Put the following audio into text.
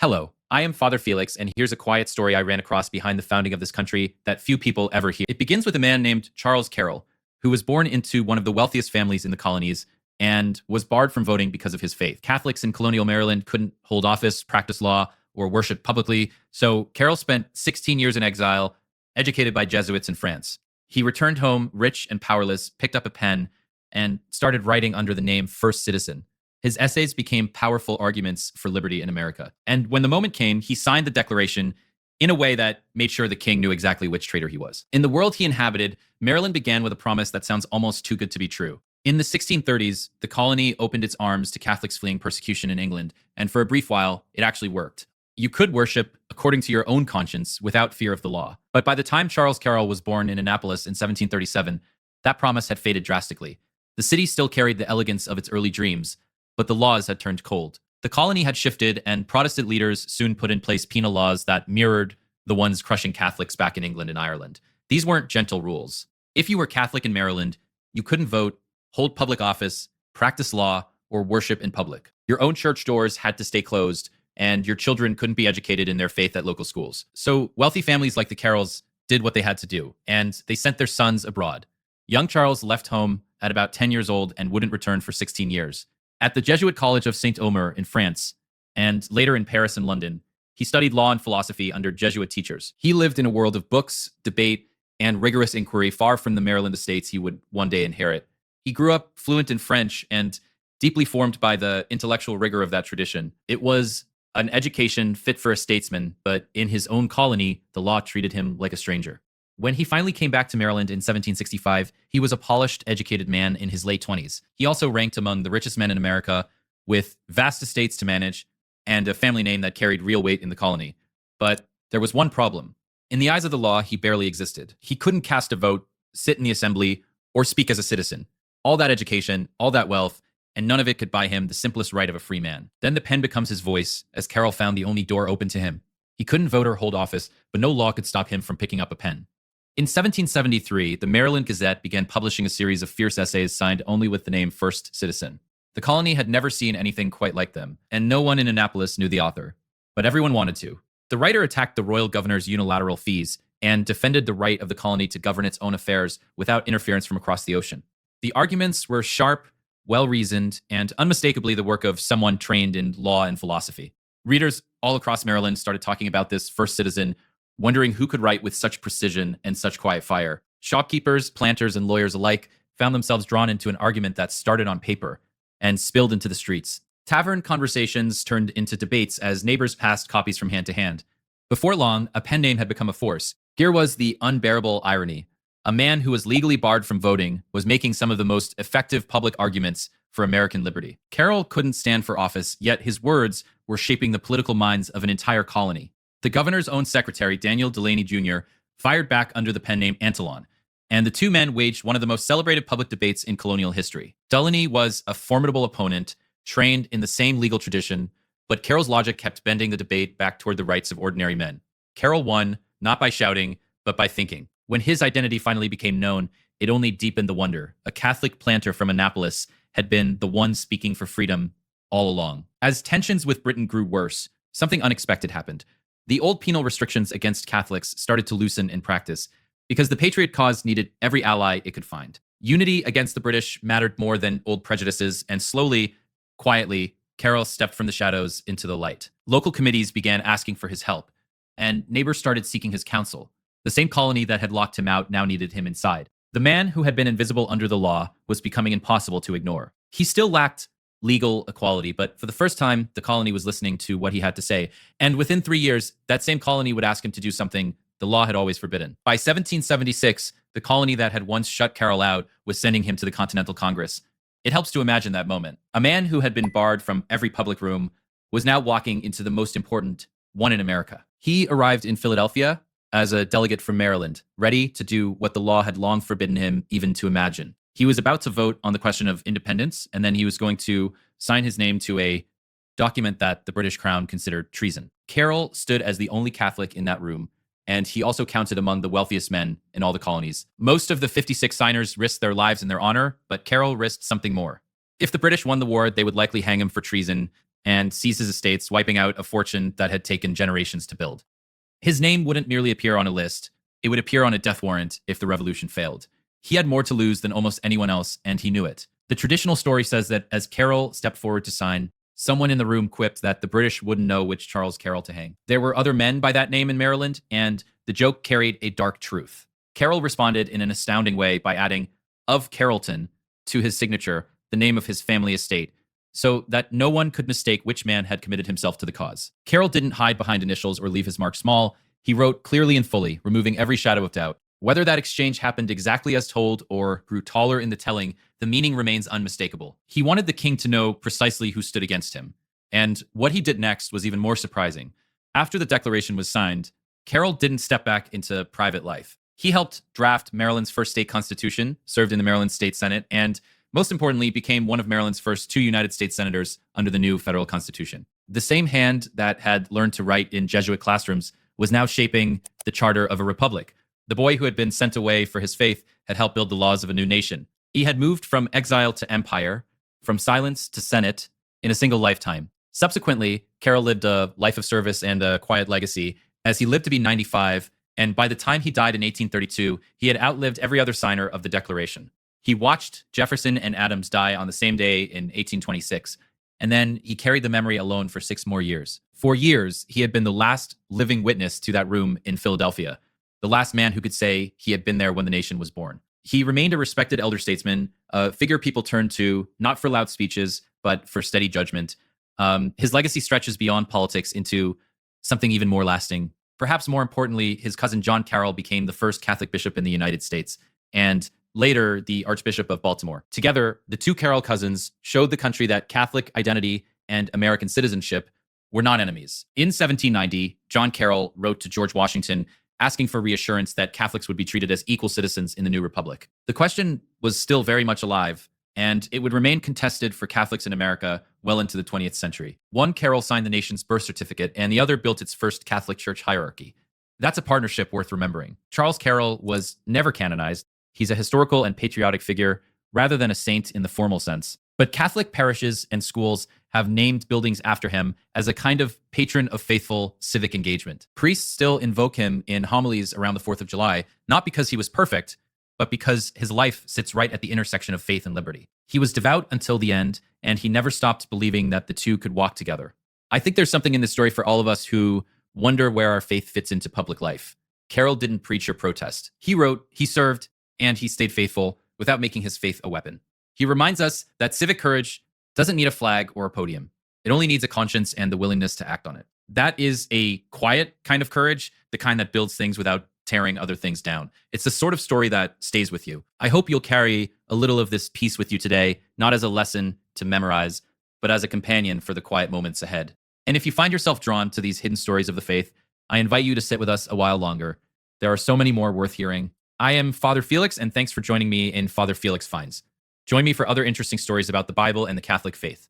Hello, I am Father Felix, and here's a quiet story I ran across behind the founding of this country that few people ever hear. It begins with a man named Charles Carroll, who was born into one of the wealthiest families in the colonies and was barred from voting because of his faith. Catholics in colonial Maryland couldn't hold office, practice law, or worship publicly, so Carroll spent 16 years in exile, educated by Jesuits in France. He returned home rich and powerless, picked up a pen, and started writing under the name First Citizen. His essays became powerful arguments for liberty in America. And when the moment came, he signed the Declaration in a way that made sure the king knew exactly which traitor he was. In the world he inhabited, Maryland began with a promise that sounds almost too good to be true. In the 1630s, the colony opened its arms to Catholics fleeing persecution in England, and for a brief while, it actually worked. You could worship according to your own conscience without fear of the law. But by the time Charles Carroll was born in Annapolis in 1737, that promise had faded drastically. The city still carried the elegance of its early dreams, but the laws had turned cold. The colony had shifted, and Protestant leaders soon put in place penal laws that mirrored the ones crushing Catholics back in England and Ireland. These weren't gentle rules. If you were Catholic in Maryland, you couldn't vote, hold public office, practice law, or worship in public. Your own church doors had to stay closed, and your children couldn't be educated in their faith at local schools. So wealthy families like the Carrolls did what they had to do, and they sent their sons abroad. Young Charles left home at about 10 years old and wouldn't return for 16 years. At the Jesuit College of St. Omer in France, and later in Paris and London, he studied law and philosophy under Jesuit teachers. He lived in a world of books, debate, and rigorous inquiry far from the Maryland estates he would one day inherit. He grew up fluent in French and deeply formed by the intellectual rigor of that tradition. It was an education fit for a statesman, but in his own colony, the law treated him like a stranger. When he finally came back to Maryland in 1765, he was a polished, educated man in his late 20s. He also ranked among the richest men in America, with vast estates to manage and a family name that carried real weight in the colony. But there was one problem. In the eyes of the law, he barely existed. He couldn't cast a vote, sit in the assembly, or speak as a citizen. All that education, all that wealth, and none of it could buy him the simplest right of a free man. Then the pen becomes his voice, as Carroll found the only door open to him. He couldn't vote or hold office, but no law could stop him from picking up a pen. In 1773, the Maryland Gazette began publishing a series of fierce essays signed only with the name First Citizen. The colony had never seen anything quite like them, and no one in Annapolis knew the author. But everyone wanted to. The writer attacked the royal governor's unilateral fees and defended the right of the colony to govern its own affairs without interference from across the ocean. The arguments were sharp, well-reasoned, and unmistakably the work of someone trained in law and philosophy. Readers all across Maryland started talking about this First Citizen, wondering who could write with such precision and such quiet fire. Shopkeepers, planters, and lawyers alike found themselves drawn into an argument that started on paper and spilled into the streets. Tavern conversations turned into debates as neighbors passed copies from hand to hand. Before long, a pen name had become a force. Here was the unbearable irony. A man who was legally barred from voting was making some of the most effective public arguments for American liberty. Carroll couldn't stand for office, yet his words were shaping the political minds of an entire colony. The governor's own secretary, Daniel Delaney Jr., fired back under the pen name Antolon, and the two men waged one of the most celebrated public debates in colonial history. Delaney was a formidable opponent, trained in the same legal tradition, but Carroll's logic kept bending the debate back toward the rights of ordinary men. Carroll won, not by shouting, but by thinking. When his identity finally became known, it only deepened the wonder. A Catholic planter from Annapolis had been the one speaking for freedom all along. As tensions with Britain grew worse, something unexpected happened. The old penal restrictions against Catholics started to loosen in practice because the Patriot cause needed every ally it could find. Unity against the British mattered more than old prejudices, and slowly, quietly, Carroll stepped from the shadows into the light. Local committees began asking for his help, and neighbors started seeking his counsel. The same colony that had locked him out now needed him inside. The man who had been invisible under the law was becoming impossible to ignore. He still lacked legal equality, but for the first time, the colony was listening to what he had to say. And within 3 years, that same colony would ask him to do something the law had always forbidden. By 1776, the colony that had once shut Carroll out was sending him to the Continental Congress. It helps to imagine that moment. A man who had been barred from every public room was now walking into the most important one in America. He arrived in Philadelphia as a delegate from Maryland, ready to do what the law had long forbidden him even to imagine. He was about to vote on the question of independence, and then he was going to sign his name to a document that the British Crown considered treason. Carroll stood as the only Catholic in that room, and he also counted among the wealthiest men in all the colonies. Most of the 56 signers risked their lives in their honor, but Carroll risked something more. If the British won the war, they would likely hang him for treason, and seized his estates, wiping out a fortune that had taken generations to build. His name wouldn't merely appear on a list, it would appear on a death warrant if the revolution failed. He had more to lose than almost anyone else, and he knew it. The traditional story says that as Carroll stepped forward to sign, someone in the room quipped that the British wouldn't know which Charles Carroll to hang. There were other men by that name in Maryland, and the joke carried a dark truth. Carroll responded in an astounding way by adding, "of Carrollton," to his signature, the name of his family estate, so that no one could mistake which man had committed himself to the cause. Carroll didn't hide behind initials or leave his mark small. He wrote clearly and fully, removing every shadow of doubt. Whether that exchange happened exactly as told or grew taller in the telling, the meaning remains unmistakable. He wanted the king to know precisely who stood against him. And what he did next was even more surprising. After the declaration was signed, Carroll didn't step back into private life. He helped draft Maryland's first state constitution, served in the Maryland State Senate, and most importantly, became one of Maryland's first 2 United States senators under the new federal constitution. The same hand that had learned to write in Jesuit classrooms was now shaping the charter of a republic. The boy who had been sent away for his faith had helped build the laws of a new nation. He had moved from exile to empire, from silence to Senate in a single lifetime. Subsequently, Carroll lived a life of service and a quiet legacy as he lived to be 95, and by the time he died in 1832, he had outlived every other signer of the Declaration. He watched Jefferson and Adams die on the same day in 1826, and then he carried the memory alone for 6 more years. For years, he had been the last living witness to that room in Philadelphia, the last man who could say he had been there when the nation was born. He remained a respected elder statesman, a figure people turned to not for loud speeches, but for steady judgment. His legacy stretches beyond politics into something even more lasting. Perhaps more importantly, his cousin John Carroll became the first Catholic bishop in the United States, and later the Archbishop of Baltimore. Together, the 2 Carroll cousins showed the country that Catholic identity and American citizenship were not enemies. In 1790, John Carroll wrote to George Washington asking for reassurance that Catholics would be treated as equal citizens in the new republic. The question was still very much alive, and it would remain contested for Catholics in America well into the 20th century. One Carroll signed the nation's birth certificate, and the other built its first Catholic church hierarchy. That's a partnership worth remembering. Charles Carroll was never canonized. He's a historical and patriotic figure rather than a saint in the formal sense. But Catholic parishes and schools have named buildings after him as a kind of patron of faithful civic engagement. Priests still invoke him in homilies around the 4th of July, not because he was perfect, but because his life sits right at the intersection of faith and liberty. He was devout until the end, and he never stopped believing that the two could walk together. I think there's something in this story for all of us who wonder where our faith fits into public life. Carroll didn't preach or protest. He wrote, he served, and he stayed faithful without making his faith a weapon. He reminds us that civic courage doesn't need a flag or a podium. It only needs a conscience and the willingness to act on it. That is a quiet kind of courage, the kind that builds things without tearing other things down. It's the sort of story that stays with you. I hope you'll carry a little of this piece with you today, not as a lesson to memorize, but as a companion for the quiet moments ahead. And if you find yourself drawn to these hidden stories of the faith, I invite you to sit with us a while longer. There are so many more worth hearing. I am Father Felix, and thanks for joining me in Father Felix Finds. Join me for other interesting stories about the Bible and the Catholic faith.